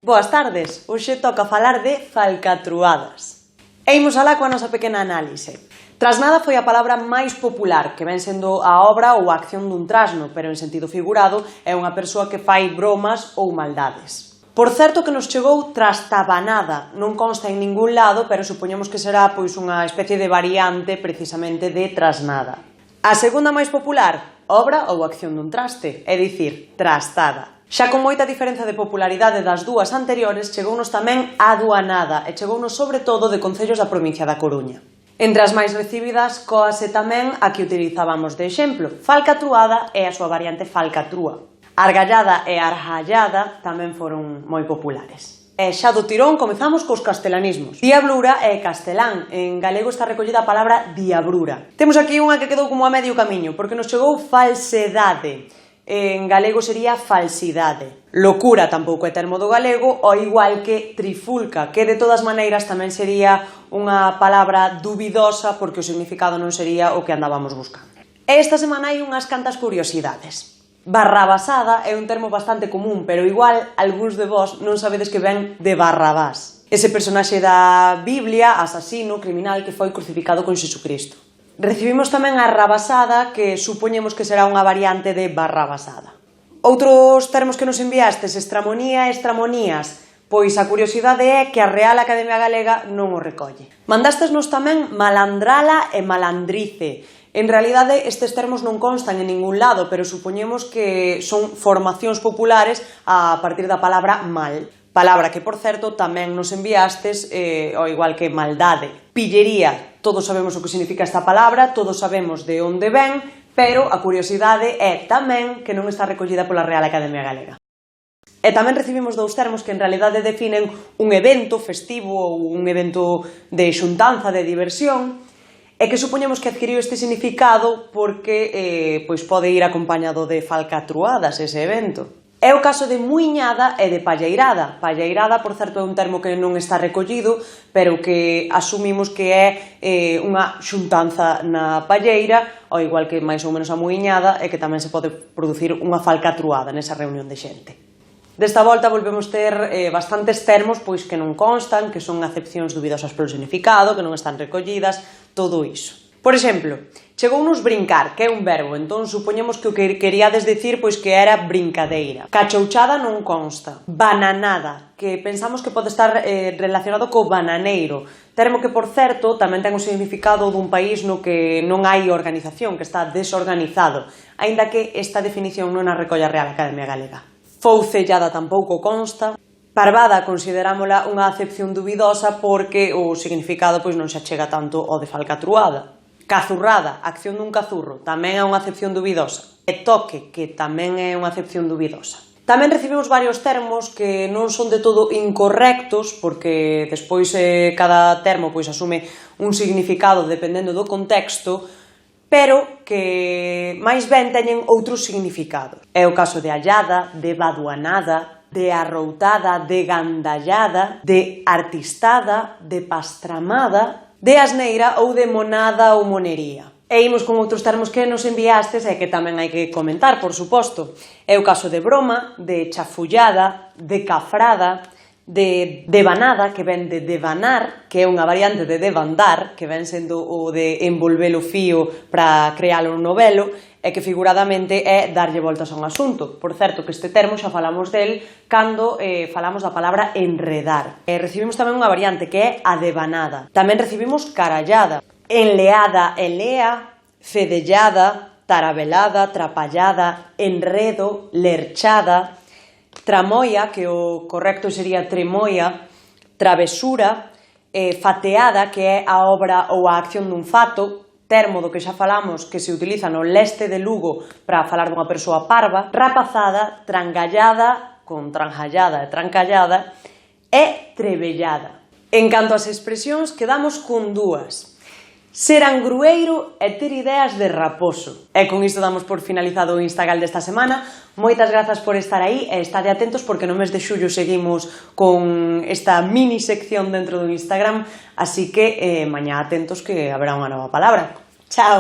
Boas tardes, hoxe toca falar de falcatruadas. E imos alá coa nosa pequena análise. Trasnada foi a palabra máis popular, que ven sendo a obra ou a acción dun trasno, pero en sentido figurado é unha persoa que fai bromas ou maldades. Por certo que nos chegou trastabanada, non consta en ningún lado, pero supoñemos que será pois unha especie de variante precisamente de trasnada. A segunda máis popular, obra ou acción dun traste, é dicir, trastada. Xa con moita diferenza de popularidade das dúas anteriores, chegounos tamén a aduanada e chegounos sobre todo de concellos da provincia da Coruña. Entre as máis recibidas, coase tamén a que utilizábamos de exemplo. Falcatruada e a súa variante falcatrúa. Argallada e argallada tamén foron moi populares. E xa do tirón comezamos cos castelanismos. Diablura é castelán, en galego está recollida a palabra diabrura. Temos aquí unha que quedou como a medio camiño, porque nos chegou falsedade. En galego sería falsidade. Locura tampouco é termo do galego, ao igual que trifulca, que de todas maneiras tamén sería unha palabra dubidosa porque o significado non sería o que andábamos buscando. Esta semana hai unhas cantas curiosidades. Barrabasada é un termo bastante común, pero igual algúns de vós non sabedes que ven de Barrabás, ese personaxe da Biblia, asasino, criminal que foi crucificado con Xesucristo. Recibimos tamén a rabasada, que supoñemos que será unha variante de barrabasada. Outros termos que nos enviastes, estramonía e estramonías, pois a curiosidade é que a Real Academia Galega non o recolle. Mandastesnos tamén malandrala e malandrice. En realidade estes termos non constan en ningún lado, pero supoñemos que son formacións populares a partir da palabra mal. Palabra que, por certo, tamén nos enviastes, ao igual que maldade. Pillería, todos sabemos o que significa esta palabra, todos sabemos de onde ven, pero a curiosidade é tamén que non está recollida pola Real Academia Galega. E tamén recibimos dous termos que en realidade definen un evento festivo ou un evento de xuntanza, de diversión, e que supoñemos que adquiriu este significado porque pois pode ir acompañado de falcatruadas ese evento. É o caso de muiñada e de palleirada. Palleirada, por certo, é un termo que non está recollido, pero que asumimos que é unha xuntanza na palleira, ao igual que máis ou menos a muiñada, e que tamén se pode producir unha falcatruada nesa reunión de xente. Desta volta volvemos ter bastantes termos pois que non constan, que son acepcións dubidosas polo significado, que non están recollidas, todo iso. Por exemplo, chegounos brincar, que é un verbo, entón supoñemos que o que queríades dicir pois que era brincadeira. Cachouchada non consta. Bananada, que pensamos que pode estar relacionado co bananeiro, termo que, por certo, tamén ten o significado dun país no que non hai organización, que está desorganizado, aínda que esta definición non a recolle a Real Academia Galega. Foucellada tampouco consta. Parvada considerámola unha acepción dubidosa porque o significado pois non se achega tanto ao de falcatruada. Cazurrada, acción dun cazurro, tamén é unha acepción dubidosa. E toque, que tamén é unha acepción dubidosa. Tamén recibimos varios termos que non son de todo incorrectos, porque despois cada termo pois asume un significado dependendo do contexto, pero que máis ben teñen outros significados. É o caso de allada, de baduanada, de arroutada, de gandallada, de artistada, de pastramada, de asneira ou de monada ou monería. E imos con outros termos que nos enviastes e que tamén hai que comentar, por suposto. É o caso de broma, de chafullada, de cafrada, de devanada, que ven de devanar, que é unha variante de debandar, que ven sendo o de envolver o fío para crear un novelo, e que figuradamente é darlle voltas a un asunto. Por certo, que este termo xa falamos del cando falamos da palabra enredar. Recibimos tamén unha variante que é a devanada. Tamén recibimos carallada, enleada e lea, fedellada, tarabelada, trapallada, enredo, lerchada, tramoia, que o correcto sería tremoia, travesura, fateada, que é a obra ou a acción dun fato, termo do que xa falamos que se utiliza no leste de Lugo para falar dunha persoa parva, rapazada, trangallada, con tranjallada e trancallada, e trebellada. En canto ás expresións, quedamos con dúas. Ser angrueiro e ter ideas de raposo. E con isto damos por finalizado o Instagal desta semana. Moitas grazas por estar aí e estade atentos porque no mes de xullo seguimos con esta mini sección dentro do Instagram, así que mañá atentos que haberá unha nova palabra. Chao!